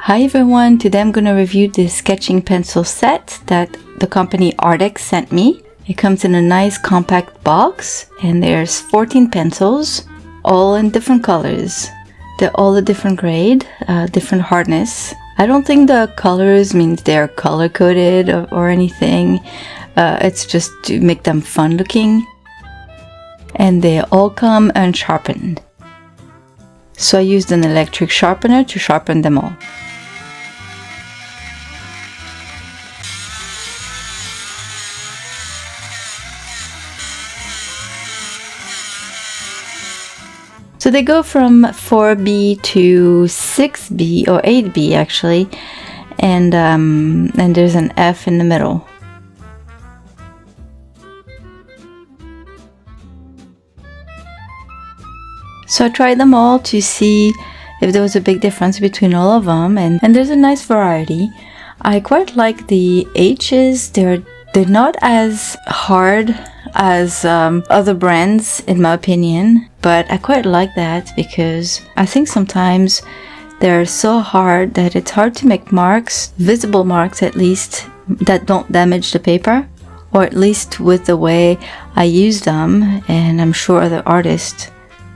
Hi everyone, today I'm going to review this sketching pencil set that the company ARRTX sent me. It comes in a nice compact box and there's 14 pencils, all in different colors. They're all a different grade, different hardness. I don't think the colors means they're color coded or anything. It's just to make them fun looking. And they all come unsharpened. So I used an electric sharpener to sharpen them all. So they go from 4B to 6B or 8B actually, and there's an F in the middle. So I tried them all to see if there was a big difference between all of them, and there's a nice variety. I quite like the H's. They're not as hard as other brands in my opinion, but I quite like that because I think sometimes they're so hard that it's hard to make marks, visible marks at least, that don't damage the paper, or at least with the way I use them, and I'm sure other artists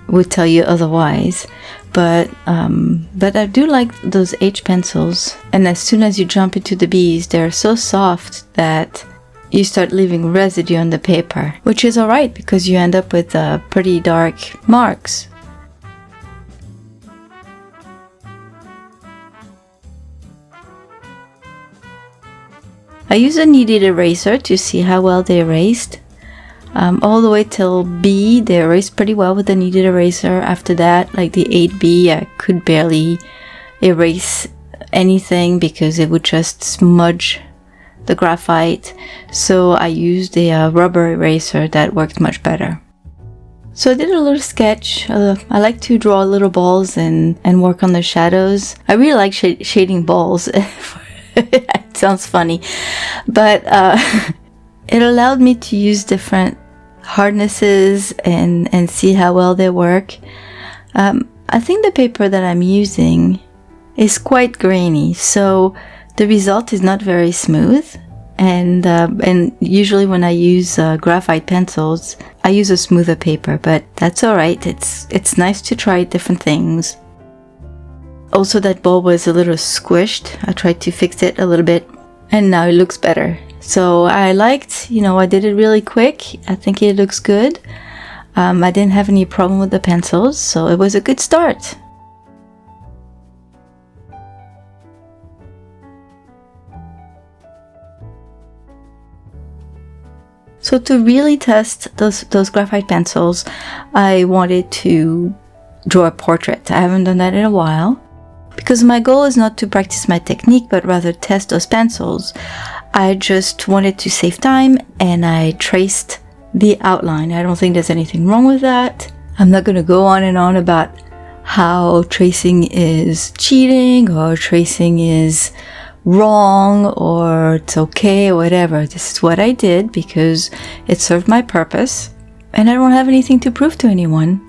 would tell you otherwise. But I do like those H pencils, and as soon as you jump into the B's, they're so soft that you start leaving residue on the paper, which is alright because you end up with pretty dark marks. I use a kneaded eraser to see how well they erased. All the way till B, they erased pretty well with the kneaded eraser. After that, like the 8B, I could barely erase anything because it would just smudge the graphite, so I used a rubber eraser that worked much better. So I did a little sketch. I like to draw little balls and work on the shadows. I really like shading balls. It sounds funny, but it allowed me to use different hardnesses and see how well they work. I think the paper that I'm using is quite grainy, so the result is not very smooth, and usually when I use graphite pencils, I use a smoother paper, but that's alright. It's nice to try different things. Also, that ball was a little squished. I tried to fix it a little bit, and now it looks better. So I liked, I did it really quick. I think it looks good. I didn't have any problem with the pencils, so it was a good start. So to really test those graphite pencils, I wanted to draw a portrait. I haven't done that in a while. Because my goal is not to practice my technique, but rather test those pencils. I just wanted to save time, and I traced the outline. I don't think there's anything wrong with that. I'm not going to go on and on about how tracing is cheating, or tracing is wrong, or it's okay, or whatever. This is what I did because it served my purpose, and I don't have anything to prove to anyone.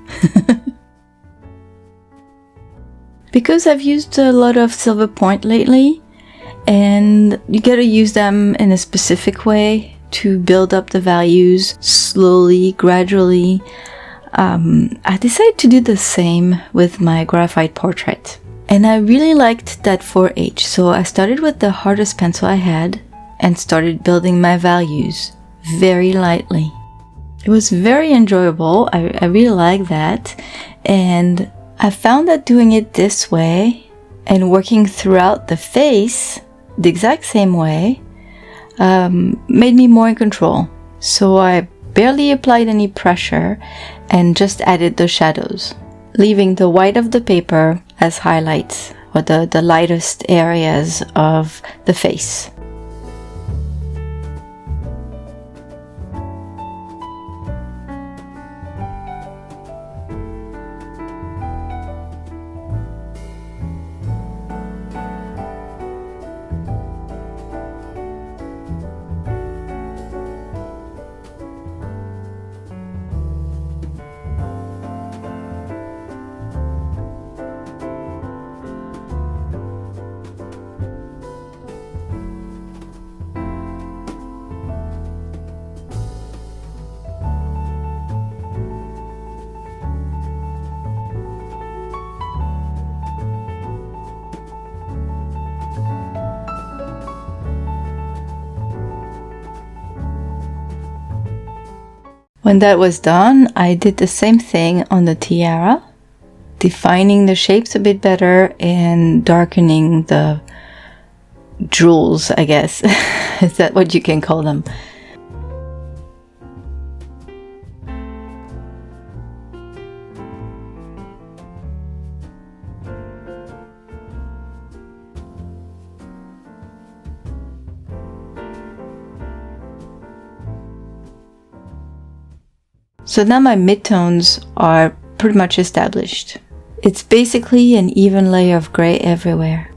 Because I've used a lot of silver point lately, and you gotta use them in a specific way to build up the values slowly, gradually. I decided to do the same with my graphite portrait. And I really liked that 4H, so I started with the hardest pencil I had and started building my values very lightly. It was very enjoyable. I really like that, and I found that doing it this way and working throughout the face the exact same way made me more in control. So I barely applied any pressure and just added the shadows, leaving the white of the paper as highlights, or the lightest areas of the face. When that was done, I did the same thing on the tiara, defining the shapes a bit better and darkening the jewels, I guess. Is that what you can call them? So now my midtones are pretty much established. It's basically an even layer of gray everywhere.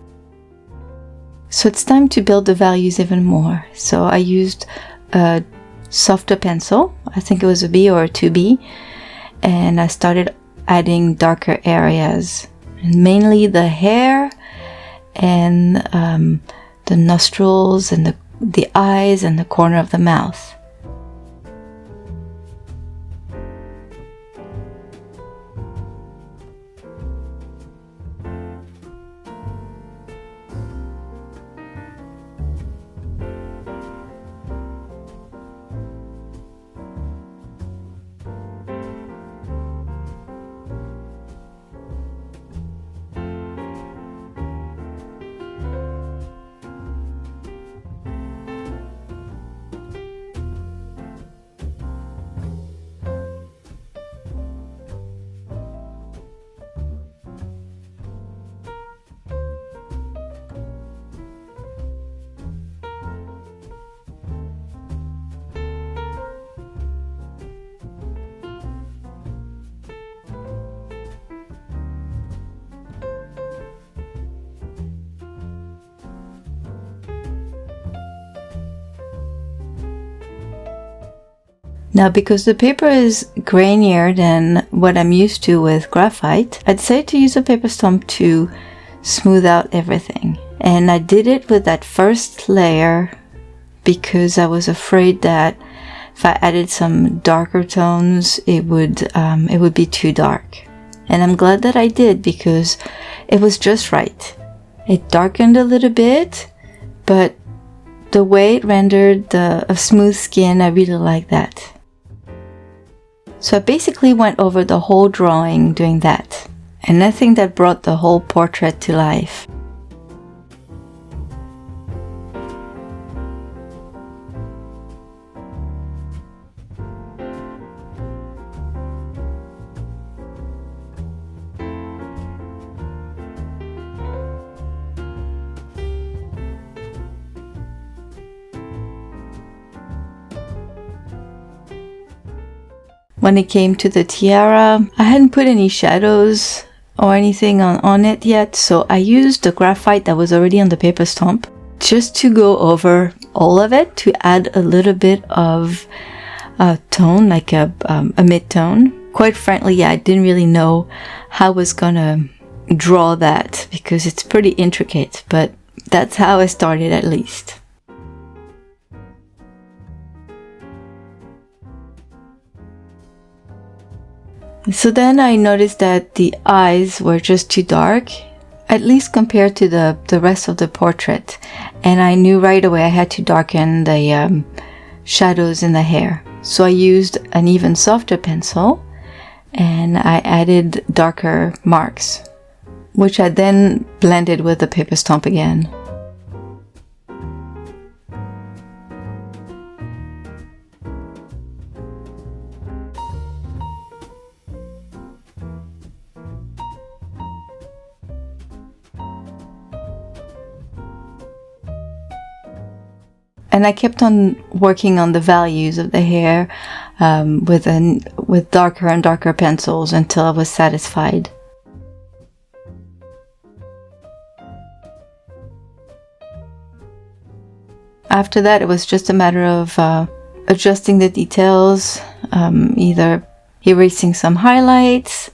So it's time to build the values even more. So I used a softer pencil, I think it was a B or a 2B, and I started adding darker areas, and mainly the hair and the nostrils and the eyes and the corner of the mouth. Now, because the paper is grainier than what I'm used to with graphite, I decided to use a paper stump to smooth out everything. And I did it with that first layer because I was afraid that if I added some darker tones, it would be too dark. And I'm glad that I did because it was just right. It darkened a little bit, but the way it rendered a smooth skin, I really like that. So I basically went over the whole drawing doing that, and I think that brought the whole portrait to life. When it came to the tiara, I hadn't put any shadows or anything on it yet, so I used the graphite that was already on the paper stump just to go over all of it to add a little bit of tone, like a mid-tone. Quite frankly, yeah, I didn't really know how I was gonna draw that because it's pretty intricate, but that's how I started at least. So then I noticed that the eyes were just too dark, at least compared to the rest of the portrait. And I knew right away I had to darken the shadows in the hair. So I used an even softer pencil and I added darker marks, which I then blended with the paper stump again. And I kept on working on the values of the hair with darker and darker pencils until I was satisfied. After that, it was just a matter of adjusting the details, either erasing some highlights,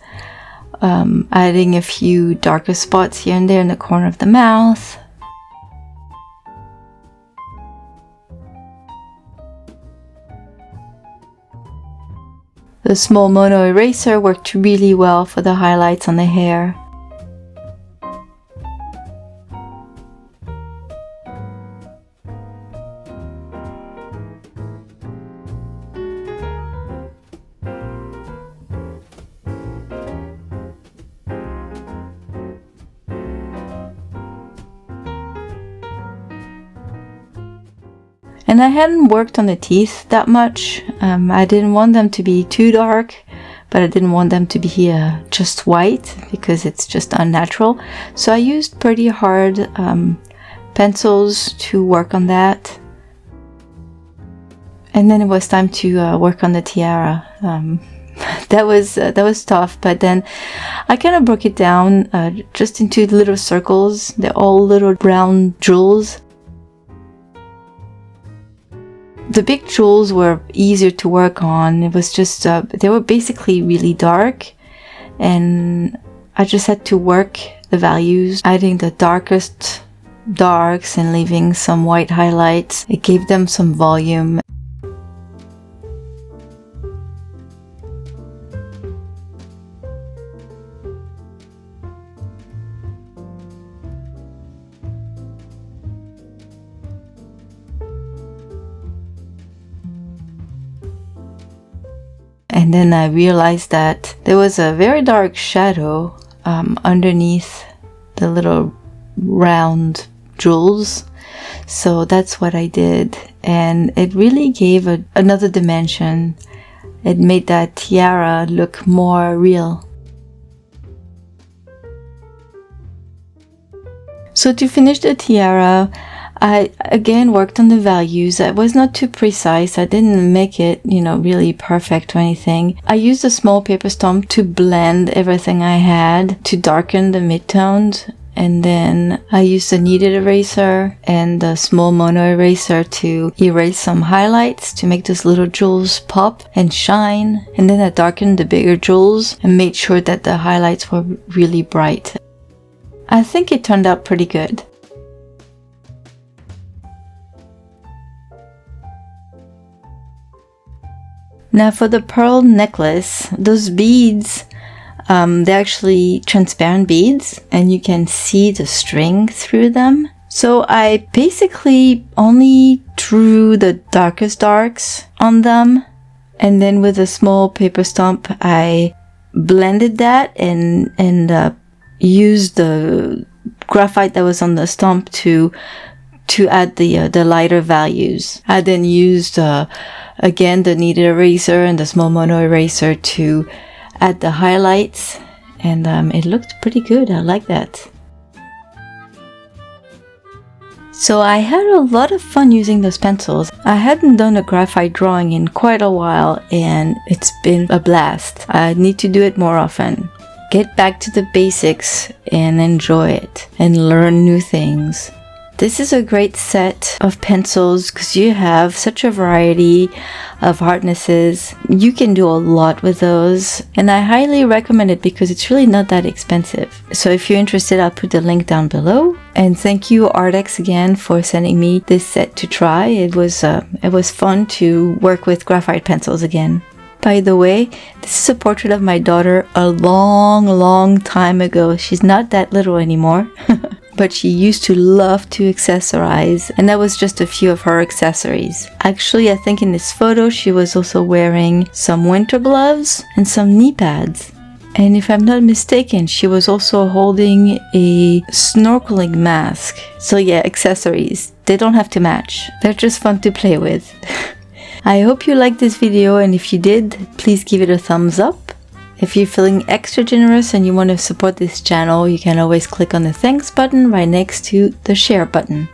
adding a few darker spots here and there in the corner of the mouth. The small mono eraser worked really well for the highlights on the hair. And I hadn't worked on the teeth that much. I didn't want them to be too dark, but I didn't want them to be just white because it's just unnatural. So I used pretty hard pencils to work on that. And then it was time to work on the tiara. That was tough, but then I kind of broke it down just into little circles. They're all little round jewels. The big jewels were easier to work on. It was just, they were basically really dark, and I just had to work the values, adding the darkest darks and leaving some white highlights. It gave them some volume. And then I realized that there was a very dark shadow underneath the little round jewels. So that's what I did. And it really gave another dimension. It made that tiara look more real. So to finish the tiara, I again worked on the values. I was not too precise. I didn't make it, really perfect or anything. I used a small paper stump to blend everything I had to darken the midtones. And then I used a kneaded eraser and a small mono eraser to erase some highlights to make those little jewels pop and shine. And then I darkened the bigger jewels and made sure that the highlights were really bright. I think it turned out pretty good. Now for the pearl necklace, those beads, they're actually transparent beads and you can see the string through them. So I basically only drew the darkest darks on them, and then with a small paper stump I blended that and used the graphite that was on the stump to add the lighter values. I then used again the kneaded eraser and the small mono eraser to add the highlights, and it looked pretty good. I like that. So I had a lot of fun using those pencils. I hadn't done a graphite drawing in quite a while, and it's been a blast. I need to do it more often. Get back to the basics and enjoy it and learn new things. This is a great set of pencils because you have such a variety of hardnesses. You can do a lot with those, and I highly recommend it because it's really not that expensive. So if you're interested, I'll put the link down below. And thank you ARRTX again for sending me this set to try. It was fun to work with graphite pencils again. By the way, this is a portrait of my daughter a long time ago. She's not that little anymore. But she used to love to accessorize, and that was just a few of her accessories. Actually, I think in this photo she was also wearing some winter gloves and some knee pads. And if I'm not mistaken, she was also holding a snorkeling mask. So yeah, accessories. They don't have to match. They're just fun to play with. I hope you liked this video, and if you did, please give it a thumbs up. If you're feeling extra generous and you want to support this channel, you can always click on the thanks button right next to the share button.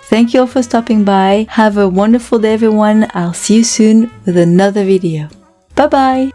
Thank you all for stopping by. Have a wonderful day, everyone. I'll see you soon with another video. Bye bye.